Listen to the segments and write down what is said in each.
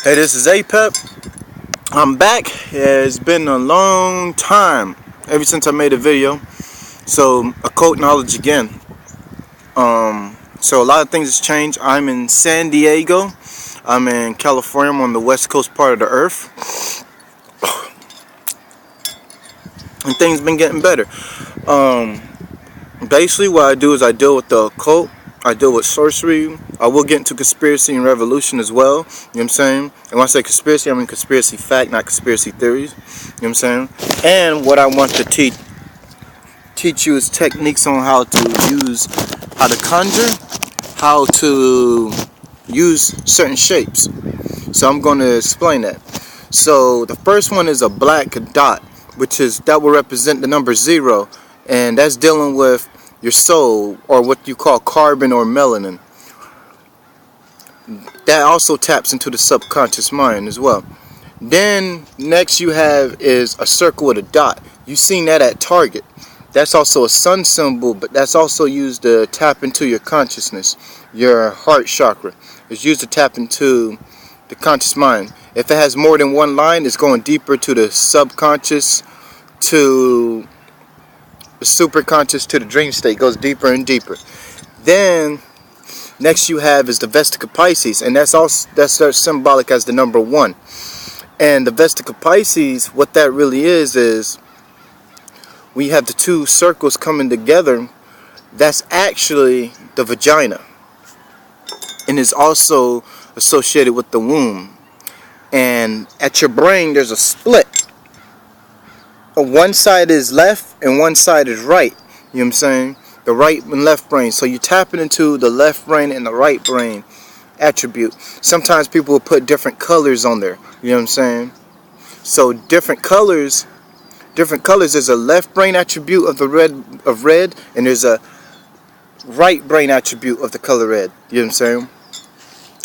Hey, this is Apep. I'm back. It's been a long time ever since I made a video. So, occult knowledge again. So a lot of things has changed. I'm in San Diego. I'm in California. I'm on the west coast part of the earth. And things been getting better. Basically what I do is I deal with the occult. I deal with sorcery. I will get into conspiracy and revolution as well. You know what I'm saying? And when I say conspiracy, I mean conspiracy fact, not conspiracy theories. You know what I'm saying? And what I want to teach you is techniques on how to conjure, how to use certain shapes. So I'm going to explain that. So the first one is a black dot, that will represent the number 0, and that's dealing with your soul, or what you call carbon or melanin. That also taps into the subconscious mind as well. Then next you have is a circle with a dot. You've seen that at Target. That's also a sun symbol, but that's also used to tap into your consciousness, your heart chakra. It's used to tap into the conscious mind. If it has more than one line, it's going deeper to the subconscious, to the superconscious, to the dream state. It goes deeper and deeper. Then next you have is the Vestica Pisces, and that's symbolic as the number 1. And the Vestica Pisces, what that really is we have the two circles coming together. That's actually the vagina, and is also associated with the womb. And at your brain there's a split. One side is left and one side is right. You know what I'm saying? The right and left brain. So you tapping into the left brain and the right brain attribute. Sometimes people will put different colors on there. You know what I'm saying? So different colors. There's a left brain attribute of the red, and there's a right brain attribute of the color red. You know what I'm saying?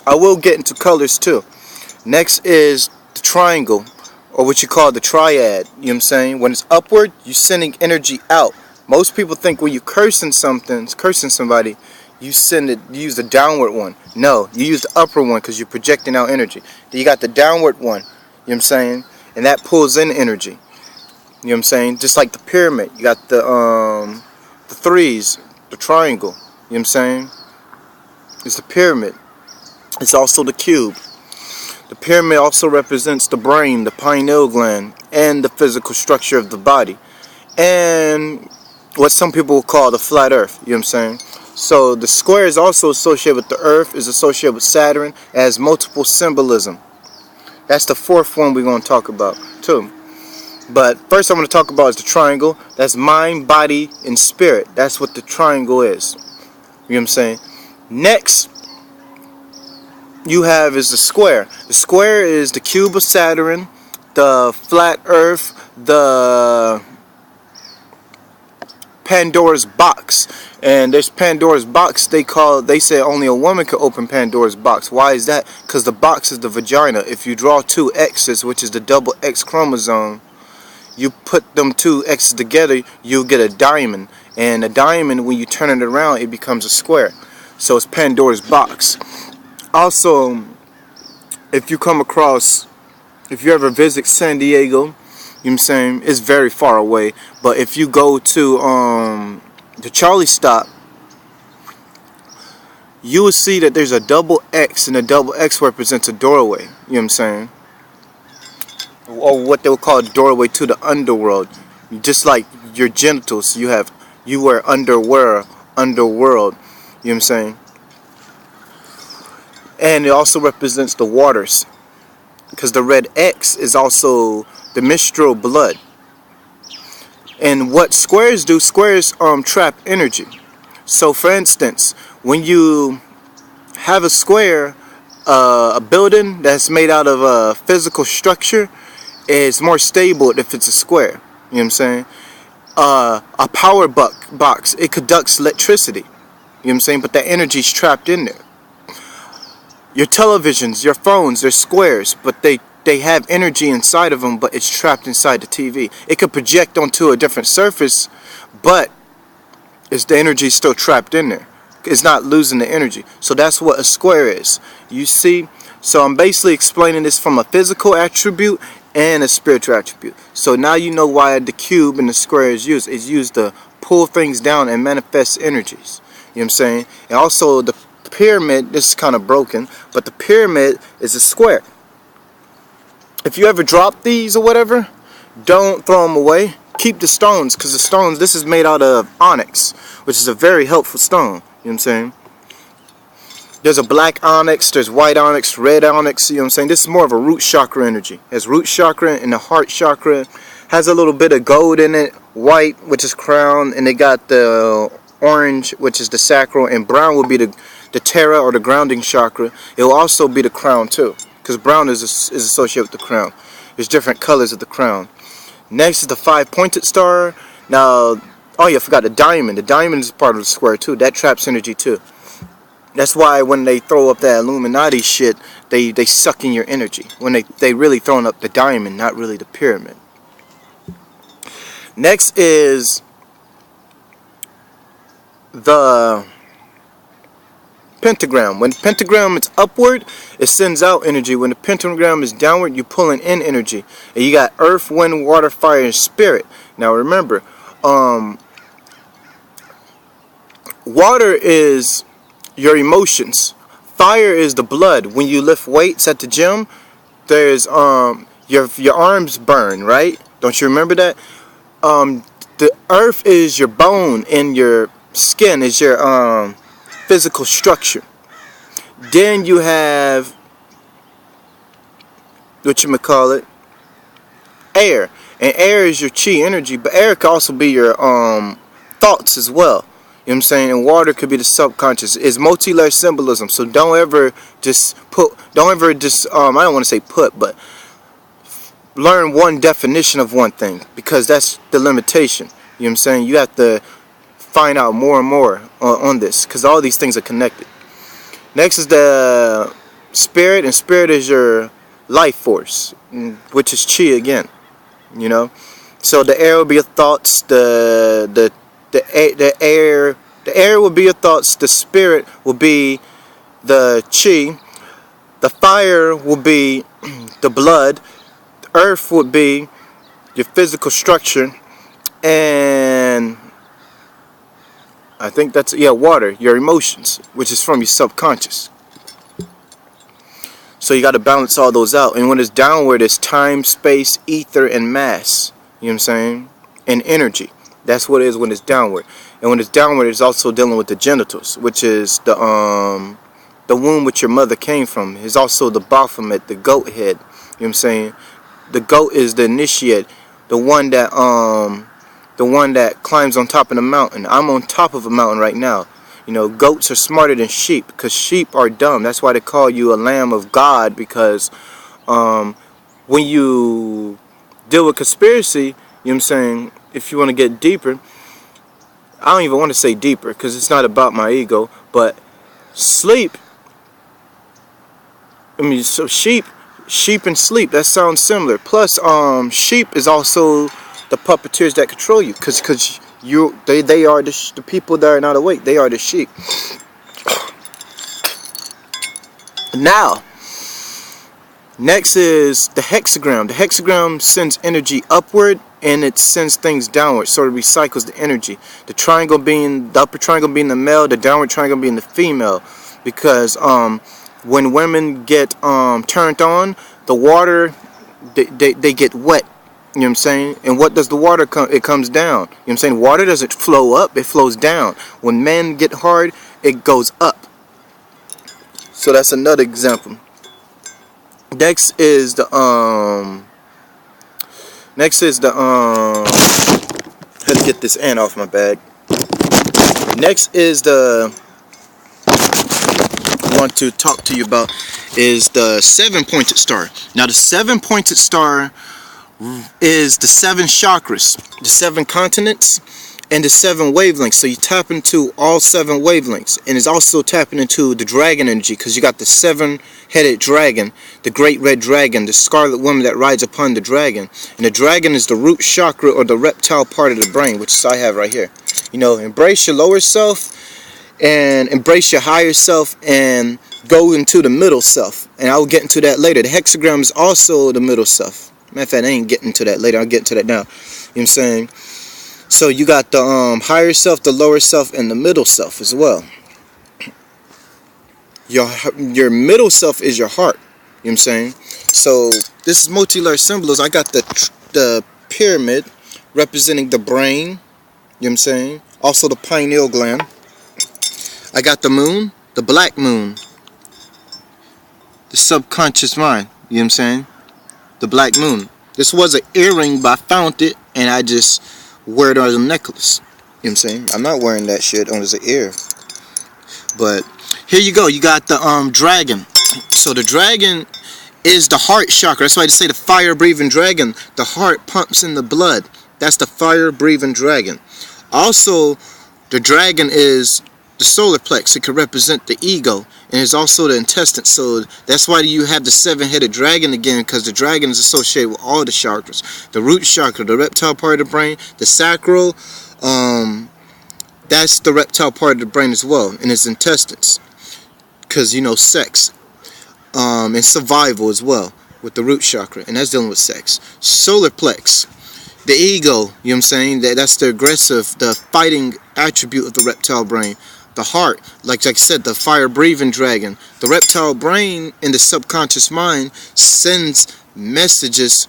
I will get into colors too. Next is the triangle, or what you call the triad. You know what I'm saying? When it's upward, you're sending energy out. Most people think when you're cursing somebody, you use the downward one. No, you use the upper one because you're projecting out energy. Then you got the downward one. You know what I'm saying? And that pulls in energy. You know what I'm saying? Just like the pyramid. You got the threes, the triangle. You know what I'm saying? It's the pyramid. It's also the cube. The pyramid also represents the brain, the pineal gland, and the physical structure of the body. And what some people will call the flat earth. You know what I'm saying? So the square is also associated with the earth, is associated with Saturn. It has multiple symbolism. That's the fourth one we're going to talk about too. But first I'm going to talk about is the triangle. That's mind, body, and spirit. That's what the triangle is. You know what I'm saying? Next you have is the square. The square is the cube of Saturn, the flat earth, the Pandora's box. And there's Pandora's box. They say only a woman can open Pandora's box. Why is that? Because the box is the vagina. If you draw 2 X's, which is the double X chromosome, you put them 2 X's together, you'll get a diamond. And a diamond, when you turn it around, it becomes a square. So it's Pandora's box. Also, if you ever visit San Diego, you know what I'm saying, it's very far away. But if you go to the Charlie Stop, you will see that there's a double X, and the double X represents a doorway. You know what I'm saying? Or what they would call a doorway to the underworld. Just like your genitals, you wear underwear, underworld. You know what I'm saying? And it also represents the waters, because the red X is also the menstrual blood. And what squares do, trap energy. So for instance, when you have a square, a building that's made out of a physical structure is more stable if it's a square. You know what I'm saying? A power box, it conducts electricity. You know what I'm saying? But that energy is trapped in there. Your televisions, your phones, they're squares, but they have energy inside of them, but it's trapped inside the TV. It could project onto a different surface, but the energy still trapped in there. It's not losing the energy. So that's what a square is. You see, So I'm basically explaining this from a physical attribute and a spiritual attribute. So now you know why the cube and the square is used. It's used to pull things down and manifest energies. You know what I'm saying? And also the pyramid, this is kind of broken, but the pyramid is a square. If you ever drop these or whatever, don't throw them away. Keep the stones, because the stones, this is made out of onyx, which is a very helpful stone. You know what I'm saying? There's a black onyx, there's white onyx, red onyx, you know what I'm saying? This is more of a root chakra energy. It has root chakra and the heart chakra. Has a little bit of gold in it, white, which is crown, and they got the orange, which is the sacral, and brown will be the terra or the grounding chakra. It will also be the crown too, because brown is associated with the crown. There's different colors of the crown. Next is the 5-pointed star. Now, oh yeah, I forgot the diamond. The diamond is part of the square too. That traps energy too. That's why when they throw up that Illuminati shit, they suck in your energy. When they really throwing up the diamond, not really the pyramid. Next is the pentagram. When the pentagram is upward, it sends out energy. When the pentagram is downward, you're pulling in energy. And you got earth, wind, water, fire, and spirit. Now remember, water is your emotions. Fire is the blood. When you lift weights at the gym, there's your arms burn, right? Don't you remember that? The earth is your bone, and your skin is your physical structure. Then you have air, and air is your chi energy, but air can also be your thoughts as well. You know what I'm saying? And water could be the subconscious. It's multi-layer symbolism. So don't ever just I don't want to say but learn one definition of one thing, because that's the limitation. You know what I'm saying? You have to find out more and more on this, because all these things are connected. Next is the spirit, and spirit is your life force, which is chi again. You know? So the air will be your thoughts, the air will be your thoughts, the spirit will be the chi, the fire will be the blood, the earth would be your physical structure, and I think that's, water, your emotions, which is from your subconscious. So you got to balance all those out. And when it's downward, it's time, space, ether, and mass. You know what I'm saying? And energy. That's what it is when it's downward. And when it's downward, it's also dealing with the genitals, which is the womb which your mother came from. It's also the Baphomet, the goat head. You know what I'm saying? The goat is the initiate, the one that climbs on top of the mountain. I'm on top of a mountain right now. You know, goats are smarter than sheep, because sheep are dumb. That's why they call you a lamb of God, because when you deal with conspiracy, you know what I'm saying, if you want to get deeper, I don't even want to say deeper, because it's not about my ego, but sleep, so sheep and sleep, that sounds similar. Plus, sheep is also the puppeteers that control you, because they are the people that are not awake. They are the sheep. Now, next is the hexagram. The hexagram sends energy upward, and it sends things downward, so it recycles the energy. The upper triangle being the male, the downward triangle being the female, because when women get turned on, the water, they get wet. You know what I'm saying? And what does the water come? It comes down. You know what I'm saying? Water doesn't flow up, it flows down. When men get hard, it goes up. So that's another example. Next is the had to get this ant off my bag. Next is I want to talk to you about is the 7-pointed star. Now the 7-pointed star is the 7 chakras, the 7 continents, and the 7 wavelengths. So you tap into all 7 wavelengths, and it's also tapping into the dragon energy, because you got the 7-headed dragon, the great red dragon, the scarlet woman that rides upon the dragon. And the dragon is the root chakra, or the reptile part of the brain, which I have right here. You know, embrace your lower self and embrace your higher self, and go into the middle self, and I'll get into that later. The hexagram is also the middle self. Matter of fact, I ain't getting to that later. I'll get into that now. You know what I'm saying? So you got the higher self, the lower self, and the middle self as well. Your middle self is your heart. You know what I'm saying? So this is multi-layer symbolism. I got the pyramid representing the brain. You know what I'm saying? Also the pineal gland. I got the moon, the black moon, the subconscious mind. You know what I'm saying? The black moon. This was an earring, but I found it and I just wear it as a necklace. You know what I'm saying? I'm not wearing that shit on as an ear. But here you go. You got the dragon. So the dragon is the heart chakra. That's why they say the fire-breathing dragon. The heart pumps in the blood. That's the fire-breathing dragon. Also, the dragon is the solar plex. It could represent the ego, and it's also the intestine. So that's why you have the seven-headed dragon again, because the dragon is associated with all the chakras. The root chakra, the reptile part of the brain, the sacral, that's the reptile part of the brain as well, in its intestines. Because, you know, sex. And survival as well, with the root chakra, and that's dealing with sex. Solar plex, the ego, you know what I'm saying? That's the aggressive, the fighting attribute of the reptile brain. The heart, like I said, the fire-breathing dragon. The reptile brain in the subconscious mind sends messages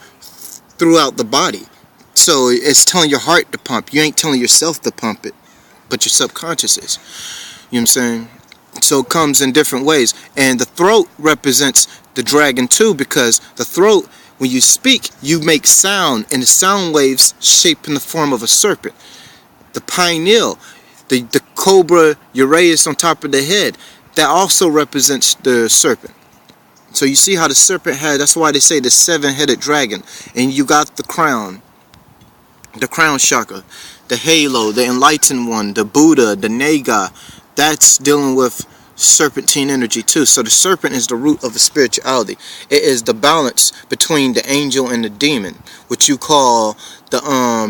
throughout the body. So it's telling your heart to pump. You ain't telling yourself to pump it, but your subconscious is. You know what I'm saying? So it comes in different ways. And the throat represents the dragon too, because the throat, when you speak, you make sound, and the sound waves shape in the form of a serpent. The pineal, the cobra Uranus on top of the head, that also represents the serpent. So you see how the serpent had, that's why they say the seven-headed dragon. And you got the crown chakra, the halo, the enlightened one, the Buddha, the Naga. That's dealing with serpentine energy too. So the serpent is the root of the spirituality. It is the balance between the angel and the demon, which you call the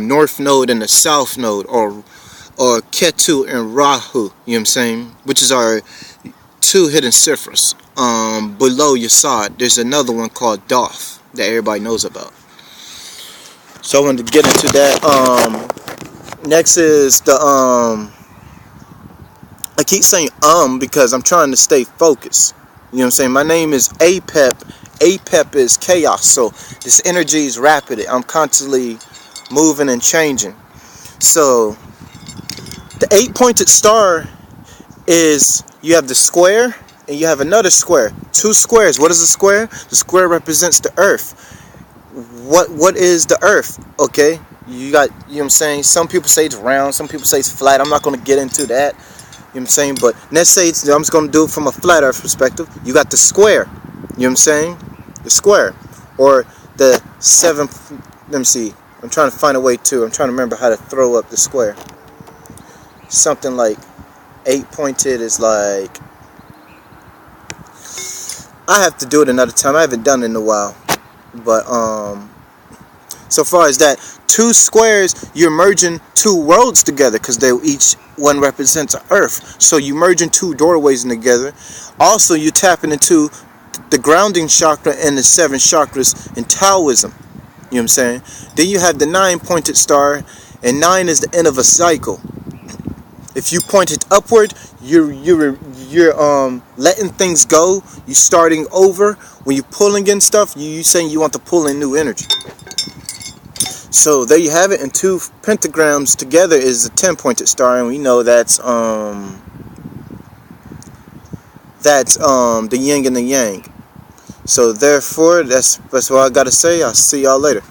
north node and the south node, or Ketu and Rahu. You know what I'm saying? Which is our two hidden ciphers. Below Yasad, there's another one called Doth that everybody knows about. So I wanted to get into that. Next is the I keep saying because I'm trying to stay focused. You know what I'm saying? My name is Apep. Apep is chaos. So this energy is rapid. I'm constantly moving and changing. So the 8-pointed star is, you have the square and you have another square. 2 squares. What is a square? The square represents the earth. What is the earth? Okay? You got, you know what I'm saying? Some people say it's round, some people say it's flat. I'm not going to get into that. You know what I'm saying? But let's say I'm just going to do it from a flat earth perspective. You got the square. You know what I'm saying? The square. Or the 7, let me see. I'm trying to find a way to, I'm trying to remember how to throw up the square. Something like 8-pointed is like, I have to do it another time. I haven't done it in a while. But so far as that, 2 squares, you're merging 2 worlds together, because they each one represents an earth. So you merging 2 doorways together. Also, you're tapping into the grounding chakra and the 7 chakras in Taoism. You know what I'm saying? Then you have the 9-pointed star, and 9 is the end of a cycle. If you point it upward, you're letting things go. You're starting over. When you're pulling in stuff, you saying you want to pull in new energy. So there you have it. And 2 pentagrams together is a 10-pointed star, and we know that's the yin and the yang. So therefore, that's what I gotta say. I'll see y'all later.